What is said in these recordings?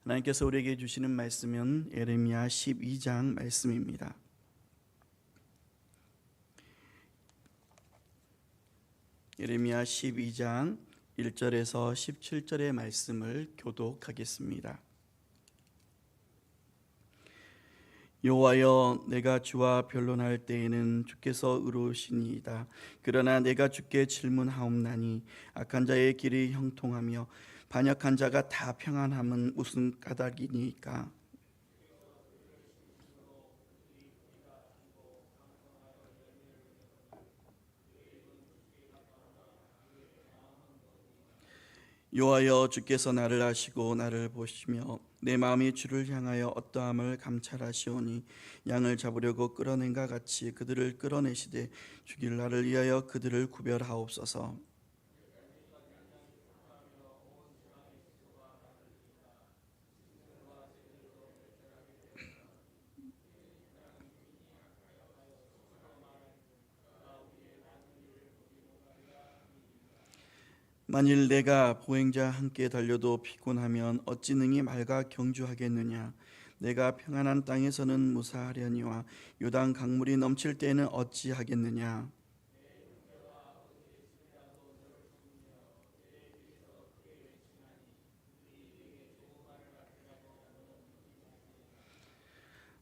하나님께서 우리에게 주시는 말씀은 예레미야 12장 말씀입니다. 예레미야 12장 1절에서 17절의 말씀을 교독하겠습니다. 여호와여, 내가 주와 변론할 때에는 주께서 의로우시니이다. 그러나 내가 주께 질문하옵나니 악한 자의 길이 형통하며 반역한 자가 다 평안함은 무슨 까닭이니까? 여호와여, 주께서 나를 아시고 나를 보시며 내 마음이 주를 향하여 어떠함을 감찰하시오니 양을 잡으려고 끌어낸가 같이 그들을 끌어내시되 죽일 날을 위하여 그들을 구별하옵소서. 만일 내가 보행자 함께 달려도 피곤하면 어찌 능히 맑아 경주하겠느냐? 내가 평안한 땅에서는 무사하려니와 요단 강물이 넘칠 때에는 어찌하겠느냐?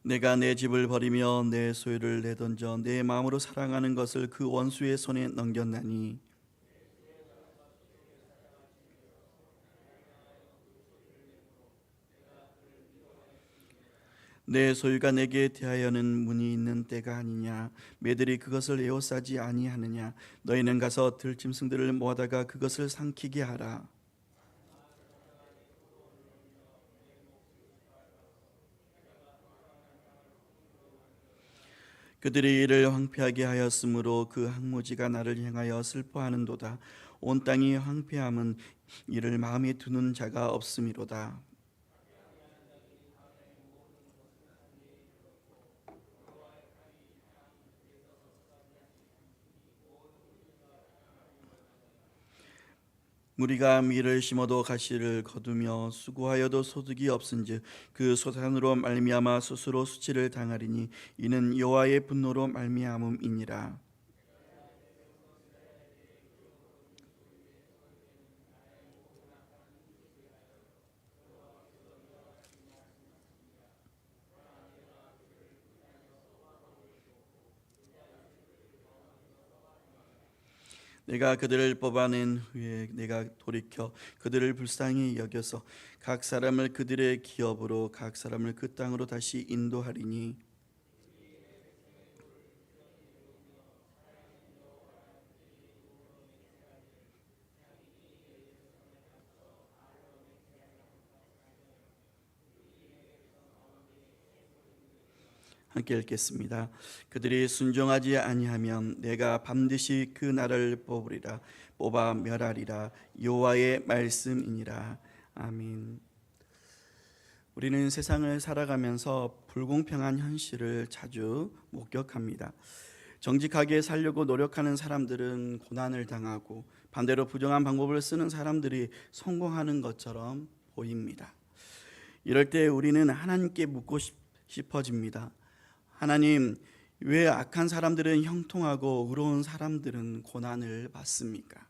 내가 내 집을 버리며 내 소유를 내던져 내 마음으로 사랑하는 것을 그 원수의 손에 넘겼나니 내 소유가 내게 대하여는 문이 있는 때가 아니냐? 매들이 그것을 에워싸지 아니하느냐? 너희는 가서 들짐승들을 모아다가 그것을 삼키게 하라. 그들이 이를 황폐하게 하였으므로 그 항무지가 나를 향하여 슬퍼하는도다. 온 땅이 황폐함은 이를 마음에 두는 자가 없음이로다. 무리가 밀을 심어도 가시를 거두며 수고하여도 소득이 없은즉 그 소산으로 말미암아 스스로 수치를 당하리니 이는 여호와의 분노로 말미암음이니라. 내가 그들을 뽑아낸 후에 내가 돌이켜 그들을 불쌍히 여겨서 각 사람을 그들의 기업으로 각 사람을 그 땅으로 다시 인도하리니 함께 읽겠습니다. 그들이 순종하지 아니하면 내가 반드시 그 나라를 뽑으리라. 뽑아 멸하리라. 여호와의 말씀이니라. 아멘. 우리는 세상을 살아가면서 불공평한 현실을 자주 목격합니다. 정직하게 살려고 노력하는 사람들은 고난을 당하고 반대로 부정한 방법을 쓰는 사람들이 성공하는 것처럼 보입니다. 이럴 때 우리는 하나님께 묻고 싶어집니다. 하나님, 왜 악한 사람들은 형통하고 의로운 사람들은 고난을 받습니까?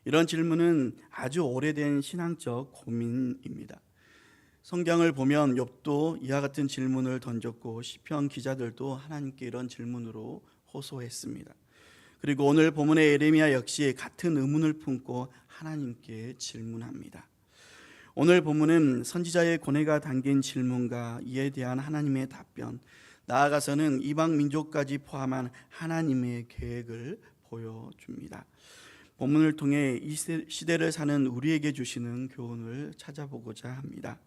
이런 질문은 아주 오래된 신앙적 고민입니다. 성경을 보면 욥도 이와 같은 질문을 던졌고 시편 기자들도 하나님께 이런 질문으로 호소했습니다. 그리고 오늘 본문의 예레미야 역시 같은 의문을 품고 하나님께 질문합니다. 오늘 본문은 선지자의 고뇌가 담긴 질문과 이에 대한 하나님의 답변, 나아가서는 이방 민족까지 포함한 하나님의 계획을 보여줍니다. 본문을 통해 이 시대를 사는 우리에게 주시는 교훈을 찾아보고자 합니다.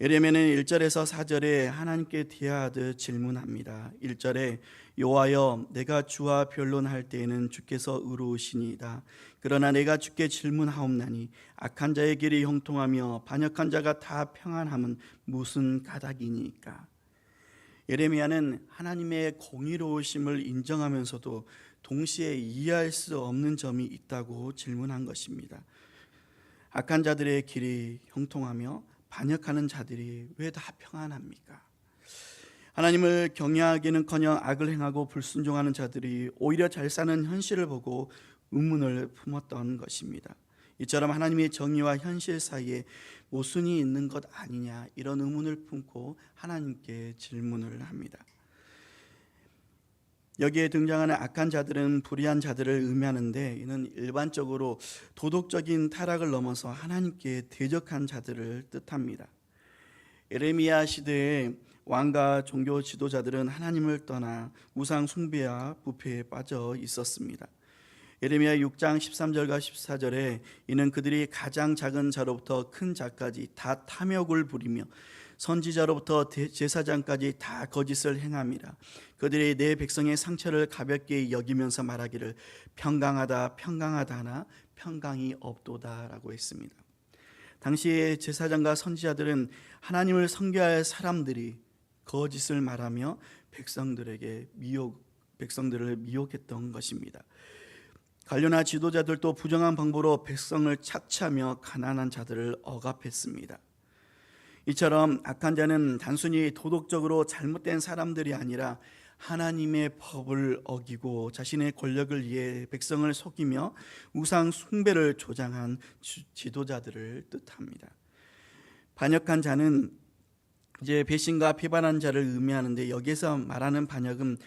예레미야는 1절에서 4절에 하나님께 대하듯 질문합니다. 1절에 여호와여, 내가 주와 변론할 때에는 주께서 의로우시니이다. 그러나 내가 주께 질문하옵나니 악한 자의 길이 형통하며 반역한 자가 다 평안함은 무슨 까닭이니까? 예레미야는 하나님의 공의로우심을 인정하면서도 동시에 이해할 수 없는 점이 있다고 질문한 것입니다. 악한 자들의 길이 형통하며 반역하는 자들이 왜 다 평안합니까? 하나님을 경외하기는커녕 악을 행하고 불순종하는 자들이 오히려 잘 사는 현실을 보고 의문을 품었던 것입니다. 이처럼 하나님의 정의와 현실 사이에 모순이 있는 것 아니냐, 이런 의문을 품고 하나님께 질문을 합니다. 여기에 등장하는 악한 자들은 불의한 자들을 의미하는데, 이는 일반적으로 도덕적인 타락을 넘어서 하나님께 대적한 자들을 뜻합니다. 에레미야 시대에 왕과 종교 지도자들은 하나님을 떠나 우상 숭배와 부패에 빠져 있었습니다. 에레미야 6장 13절과 14절에 이는 그들이 가장 작은 자로부터 큰 자까지 다 탐욕을 부리며 선지자로부터 제사장까지 다 거짓을 행함이라. 그들이 내 백성의 상처를 가볍게 여기면서 말하기를 평강하다 평강하다 하나 평강이 없도다라고 했습니다. 당시의 제사장과 선지자들은 하나님을 섬겨야 할 사람들이 거짓을 말하며 백성들을 미혹했던 것입니다. 관료나 지도자들도 부정한 방법으로 백성을 착취하며 가난한 자들을 억압했습니다. 이처럼 악한 자는 단순히 도덕적으로 잘못된 사람들이 아니라 하나님의 법을 어기고 자신의 권력을 위해 백성을 속이며 우상 숭배를 조장한 지도자들을 뜻합니다. 반역한 자는 이제 배신과 비판한 자를 의미하는데, 여기서 말하는 반역은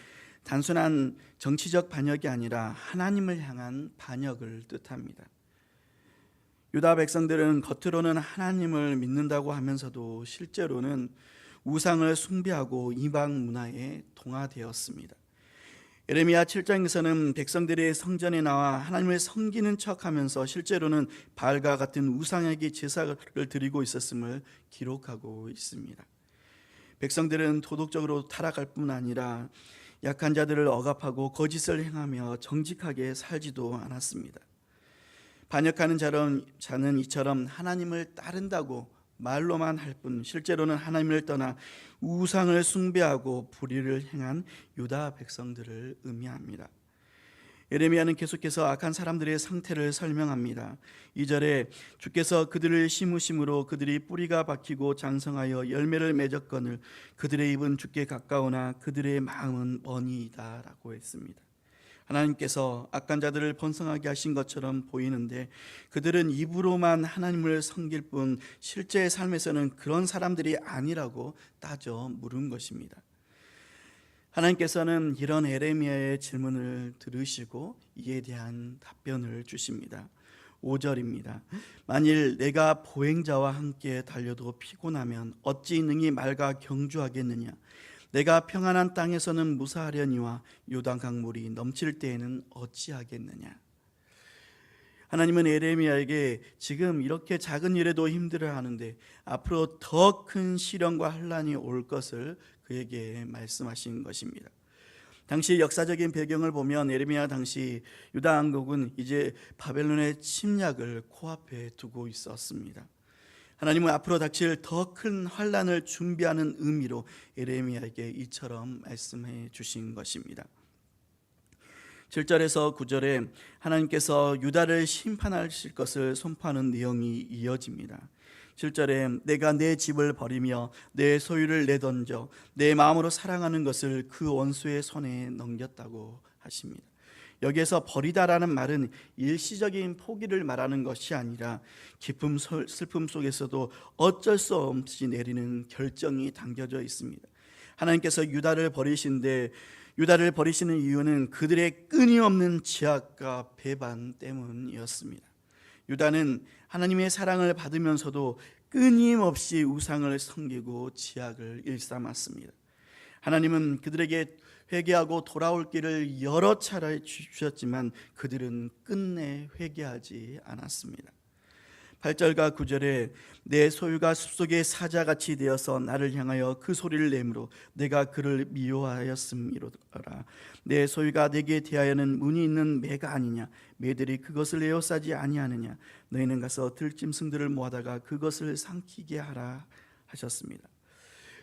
단순한 정치적 반역이 아니라 하나님을 향한 반역을 뜻합니다. 유다 백성들은 겉으로는 하나님을 믿는다고 하면서도 실제로는 우상을 숭배하고 이방 문화에 동화되었습니다. 에레미야 7장에서는 백성들이 성전에 나와 하나님을 섬기는 척하면서 실제로는 바알과 같은 우상에게 제사를 드리고 있었음을 기록하고 있습니다. 백성들은 도덕적으로 타락할 뿐 아니라 약한 자들을 억압하고 거짓을 행하며 정직하게 살지도 않았습니다. 반역하는 자는 이처럼 하나님을 따른다고 말로만 할 뿐 실제로는 하나님을 떠나 우상을 숭배하고 불의를 행한 유다 백성들을 의미합니다. 에레미야는 계속해서 악한 사람들의 상태를 설명합니다. 2절에 주께서 그들을 심으심으로 그들이 뿌리가 박히고 장성하여 열매를 맺었거늘 그들의 입은 주께 가까우나 그들의 마음은 머니이다 라고 했습니다. 하나님께서 악한 자들을 번성하게 하신 것처럼 보이는데, 그들은 입으로만 하나님을 섬길 뿐 실제 삶에서는 그런 사람들이 아니라고 따져 물은 것입니다. 하나님께서는 이런 에레미야의 질문을 들으시고 이에 대한 답변을 주십니다. 5절입니다. 만일 내가 보행자와 함께 달려도 피곤하면 어찌 능히 말과 경주하겠느냐. 내가 평안한 땅에서는 무사하려니와 요단 강물이 넘칠 때에는 어찌하겠느냐. 하나님은 에레미야에게 지금 이렇게 작은 일에도 힘들어하는데 앞으로 더 큰 시련과 환난이 올 것을 그에게 말씀하신 것입니다. 당시 역사적인 배경을 보면 에레미야 당시 유다 왕국은 이제 바벨론의 침략을 코앞에 두고 있었습니다. 하나님은 앞으로 닥칠 더 큰 환난을 준비하는 의미로 에레미야에게 이처럼 말씀해 주신 것입니다. 7절에서 9절에 하나님께서 유다를 심판하실 것을 선포하는 내용이 이어집니다. 7절에 내가 내 집을 버리며 내 소유를 내던져 내 마음으로 사랑하는 것을 그 원수의 손에 넘겼다고 하십니다. 여기에서 버리다라는 말은 일시적인 포기를 말하는 것이 아니라 깊은 슬픔 속에서도 어쩔 수 없이 내리는 결정이 담겨져 있습니다. 하나님께서 유다를 버리시는 이유는 그들의 끊임없는 지악과 배반 때문이었습니다. 유다는 하나님의 사랑을 받으면서도 끊임없이 우상을 섬기고 지악을 일삼았습니다. 하나님은 그들에게 회개하고 돌아올 길을 여러 차례 주셨지만 그들은 끝내 회개하지 않았습니다. 8절과 9절에 내 소유가 숲속의 사자같이 되어서 나를 향하여 그 소리를 내므로 내가 그를 미워하였음이로라. 내 소유가 내게 대하여는 문이 있는 매가 아니냐. 매들이 그것을 에워싸지 아니하느냐. 너희는 가서 들짐승들을 모아다가 그것을 삼키게 하라 하셨습니다.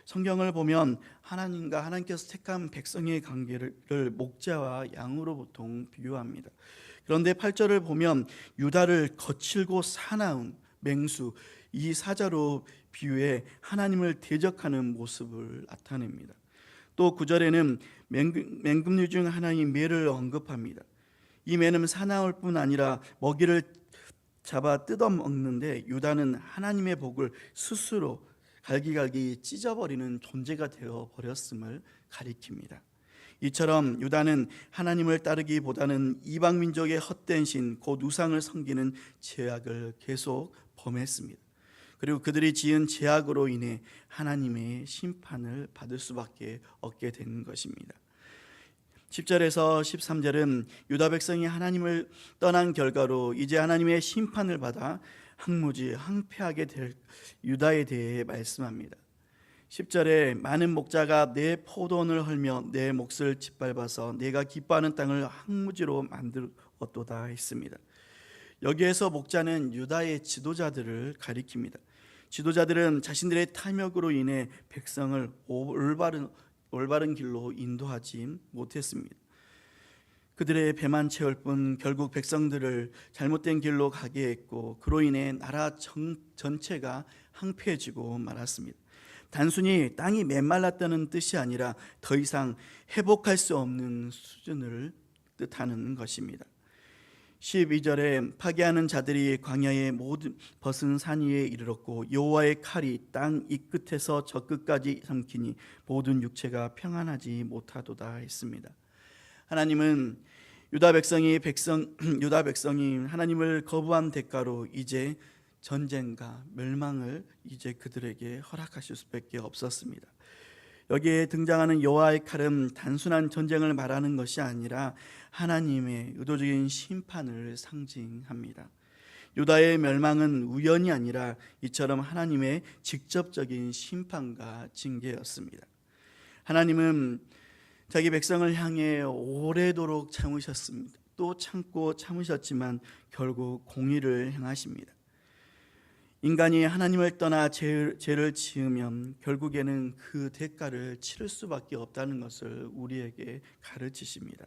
성경을 보면 하나님과 하나님께서 택한 백성의 관계를 목자와 양으로 보통 비유합니다. 그런데 8절을 보면 유다를 거칠고 사나운 맹수, 이 사자로 비유해 하나님을 대적하는 모습을 나타냅니다. 또 9절에는 맹금류 중 하나인 매를 언급합니다. 이 매는 사나울 뿐 아니라 먹이를 잡아 뜯어먹는데 유다는 하나님의 복을 스스로 갈기갈기 찢어버리는 존재가 되어버렸음을 가리킵니다. 이처럼 유다는 하나님을 따르기보다는 이방 민족의 헛된 신, 곧 우상을 섬기는 죄악을 계속 범했습니다. 그리고 그들이 지은 죄악으로 인해 하나님의 심판을 받을 수밖에 없게 된 것입니다. 10절에서 13절은 유다 백성이 하나님을 떠난 결과로 이제 하나님의 심판을 받아 항무지 항폐하게 될 유다에 대해 말씀합니다. 10절에 많은 목자가 내 포도원을 헐며 내 몫을 짓밟아서 내가 기뻐하는 땅을 항무지로 만들었도다 했습니다. 여기에서 목자는 유다의 지도자들을 가리킵니다. 지도자들은 자신들의 탐욕으로 인해 백성을 올바른 길로 인도하지 못했습니다. 그들의 배만 채울 뿐 결국 백성들을 잘못된 길로 가게 했고 그로 인해 나라 전체가 황폐해지고 말았습니다. 단순히 땅이 메말랐다는 뜻이 아니라 더 이상 회복할 수 없는 수준을 뜻하는 것입니다. 12절에 파괴하는 자들이 광야의 모든 벗은 산 위에 이르렀고 여호와의 칼이 땅 이 끝에서 저 끝까지 삼키니 모든 육체가 평안하지 못하도다 했습니다. 하나님은 유다 백성이 하나님을 거부한 대가로 이제 전쟁과 멸망을 이제 그들에게 허락하실 수밖에 없었습니다. 여기에 등장하는 여호와의 칼은 단순한 전쟁을 말하는 것이 아니라 하나님의 의도적인 심판을 상징합니다. 유다의 멸망은 우연이 아니라 이처럼 하나님의 직접적인 심판과 징계였습니다. 하나님은 자기 백성을 향해 오래도록 참으셨습니다. 또 참고 참으셨지만 결국 공의를 행하십니다. 인간이 하나님을 떠나 죄를 지으면 결국에는 그 대가를 치를 수밖에 없다는 것을 우리에게 가르치십니다.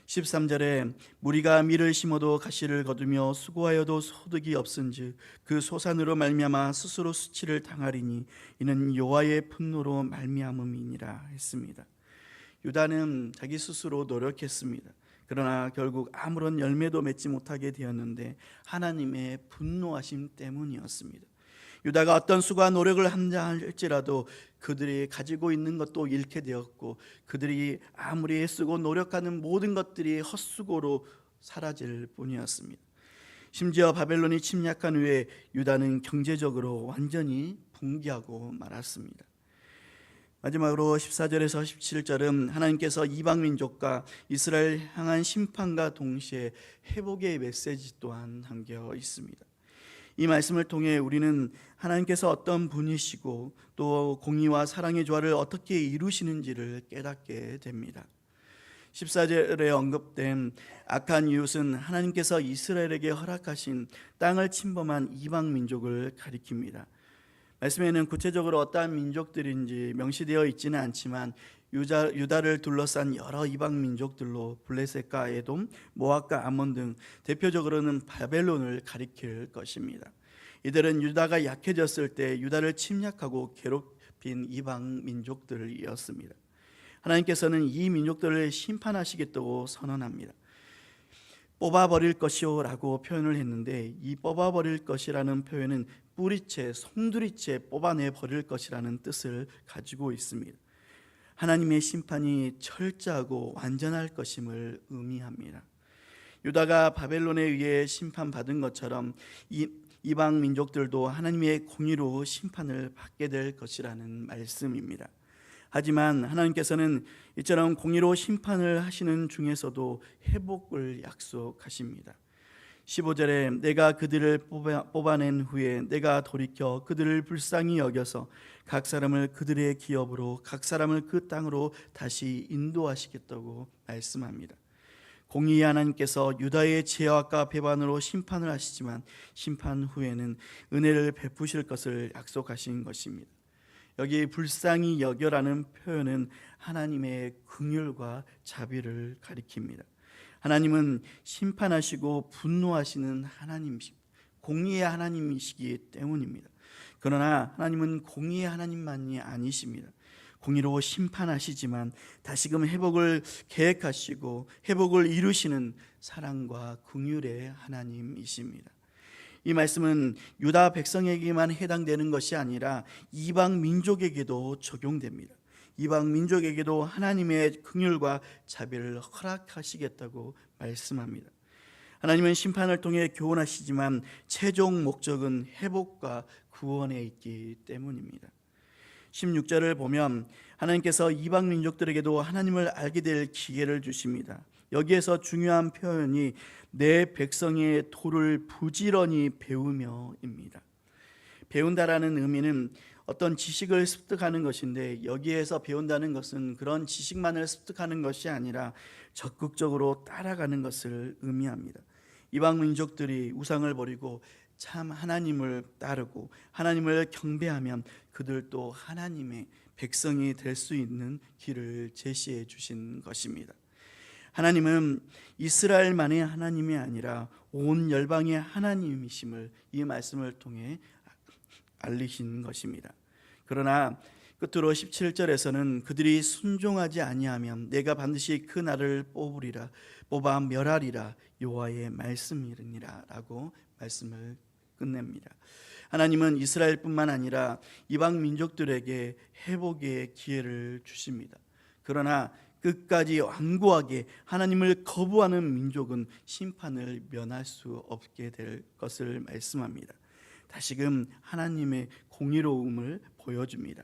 13절에 무리가 밀을 심어도 가시를 거두며 수고하여도 소득이 없은즉 그 소산으로 말미암아 스스로 수치를 당하리니 이는 여호와의 분노로 말미암음이니라 했습니다. 유다는 자기 스스로 노력했습니다. 그러나 결국 아무런 열매도 맺지 못하게 되었는데 하나님의 분노하심 때문이었습니다. 유다가 어떤 수고와 노력을 한다 할지라도 그들이 가지고 있는 것도 잃게 되었고 그들이 아무리 애쓰고 노력하는 모든 것들이 헛수고로 사라질 뿐이었습니다. 심지어 바벨론이 침략한 후에 유다는 경제적으로 완전히 붕괴하고 말았습니다. 마지막으로 14절에서 17절은 하나님께서 이방 민족과 이스라엘 향한 심판과 동시에 회복의 메시지 또한 담겨 있습니다. 이 말씀을 통해 우리는 하나님께서 어떤 분이시고 또 공의와 사랑의 조화를 어떻게 이루시는지를 깨닫게 됩니다. 14절에 언급된 악한 이웃은 하나님께서 이스라엘에게 허락하신 땅을 침범한 이방 민족을 가리킵니다. 말씀에는 구체적으로 어떠한 민족들인지 명시되어 있지는 않지만 유다를 둘러싼 여러 이방 민족들로 블레셋과 에돔, 모압과 아몬 등 대표적으로는 바벨론을 가리킬 것입니다. 이들은 유다가 약해졌을 때 유다를 침략하고 괴롭힌 이방 민족들이었습니다. 하나님께서는 이 민족들을 심판하시겠다고 선언합니다. 뽑아버릴 것이요 라고 표현을 했는데 이 뽑아버릴 것이라는 표현은 뿌리채, 송두리째 뽑아내버릴 것이라는 뜻을 가지고 있습니다. 하나님의 심판이 철저하고 완전할 것임을 의미합니다. 유다가 바벨론에 의해 심판받은 것처럼 이방 민족들도 하나님의 공의로 심판을 받게 될 것이라는 말씀입니다. 하지만 하나님께서는 이처럼 공의로 심판을 하시는 중에서도 회복을 약속하십니다. 15절에 내가 그들을 뽑아낸 후에 내가 돌이켜 그들을 불쌍히 여겨서 각 사람을 그들의 기업으로 각 사람을 그 땅으로 다시 인도하시겠다고 말씀합니다. 공의의 하나님께서 유다의 죄악과 배반으로 심판을 하시지만 심판 후에는 은혜를 베푸실 것을 약속하신 것입니다. 여기 불쌍히 여겨라는 표현은 하나님의 긍휼과 자비를 가리킵니다. 하나님은 심판하시고 분노하시는 하나님이십니다. 공의의 하나님이시기 때문입니다. 그러나 하나님은 공의의 하나님만이 아니십니다. 공의로 심판하시지만 다시금 회복을 계획하시고 회복을 이루시는 사랑과 긍휼의 하나님이십니다. 이 말씀은 유다 백성에게만 해당되는 것이 아니라 이방 민족에게도 적용됩니다. 이방 민족에게도 하나님의 긍휼과 자비를 허락하시겠다고 말씀합니다. 하나님은 심판을 통해 교훈하시지만 최종 목적은 회복과 구원에 있기 때문입니다. 16절을 보면 하나님께서 이방 민족들에게도 하나님을 알게 될 기회를 주십니다. 여기에서 중요한 표현이 내 백성의 도를 부지런히 배우며입니다. 배운다라는 의미는 어떤 지식을 습득하는 것인데, 여기에서 배운다는 것은 그런 지식만을 습득하는 것이 아니라 적극적으로 따라가는 것을 의미합니다. 이방 민족들이 우상을 버리고 참 하나님을 따르고 하나님을 경배하면 그들도 하나님의 백성이 될 수 있는 길을 제시해 주신 것입니다. 하나님은 이스라엘만의 하나님이 아니라 온 열방의 하나님이심을 이 말씀을 통해 알리신 것입니다. 그러나 끝으로 17절에서는 그들이 순종하지 아니하면 내가 반드시 그 날을 뽑아 멸하리라, 여호와의 말씀이니라 라고 말씀을 끝냅니다. 하나님은 이스라엘뿐만 아니라 이방 민족들에게 회복의 기회를 주십니다. 그러나 끝까지 완고하게 하나님을 거부하는 민족은 심판을 면할 수 없게 될 것을 말씀합니다. 다시금 하나님의 공의로움을 보여줍니다.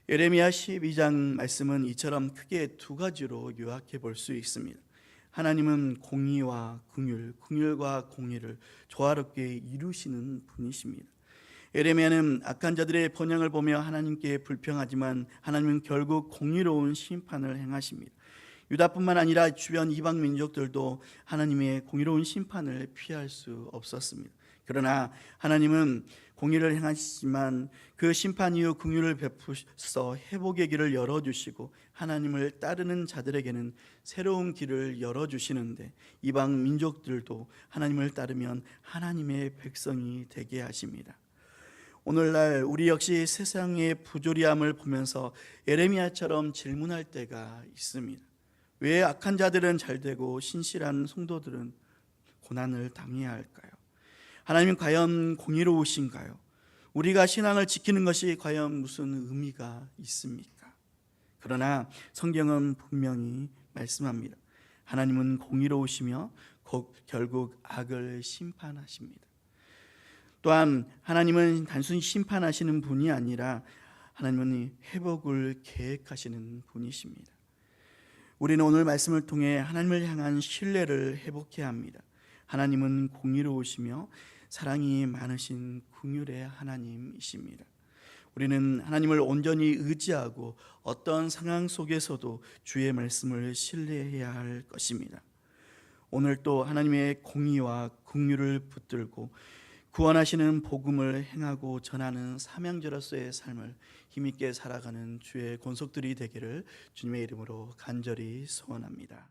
예레미야 12장 말씀은 이처럼 크게 두 가지로 요약해 볼 수 있습니다. 하나님은 공의와 긍휼, 긍휼과 공의를 조화롭게 이루시는 분이십니다. 예레미야는 악한 자들의 번영을 보며 하나님께 불평하지만 하나님은 결국 공의로운 심판을 행하십니다. 유다뿐만 아니라 주변 이방 민족들도 하나님의 공의로운 심판을 피할 수 없었습니다. 그러나 하나님은 공의를 행하시지만 그 심판 이후 긍휼을 베푸셔서 회복의 길을 열어주시고 하나님을 따르는 자들에게는 새로운 길을 열어주시는데, 이방 민족들도 하나님을 따르면 하나님의 백성이 되게 하십니다. 오늘날 우리 역시 세상의 부조리함을 보면서 예레미야처럼 질문할 때가 있습니다. 왜 악한 자들은 잘 되고 신실한 성도들은 고난을 당해야 할까요? 하나님은 과연 공의로우신가요? 우리가 신앙을 지키는 것이 과연 무슨 의미가 있습니까? 그러나 성경은 분명히 말씀합니다. 하나님은 공의로우시며 결국 악을 심판하십니다. 또한 하나님은 단순히 심판하시는 분이 아니라 하나님은 회복을 계획하시는 분이십니다. 우리는 오늘 말씀을 통해 하나님을 향한 신뢰를 회복해야 합니다. 하나님은 공의로우시며 사랑이 많으신 긍휼의 하나님이십니다. 우리는 하나님을 온전히 의지하고 어떤 상황 속에서도 주의 말씀을 신뢰해야 할 것입니다. 오늘 또 하나님의 공의와 긍휼을 붙들고 구원하시는 복음을 행하고 전하는 사명자로서의 삶을 힘있게 살아가는 주의 권속들이 되기를 주님의 이름으로 간절히 소원합니다.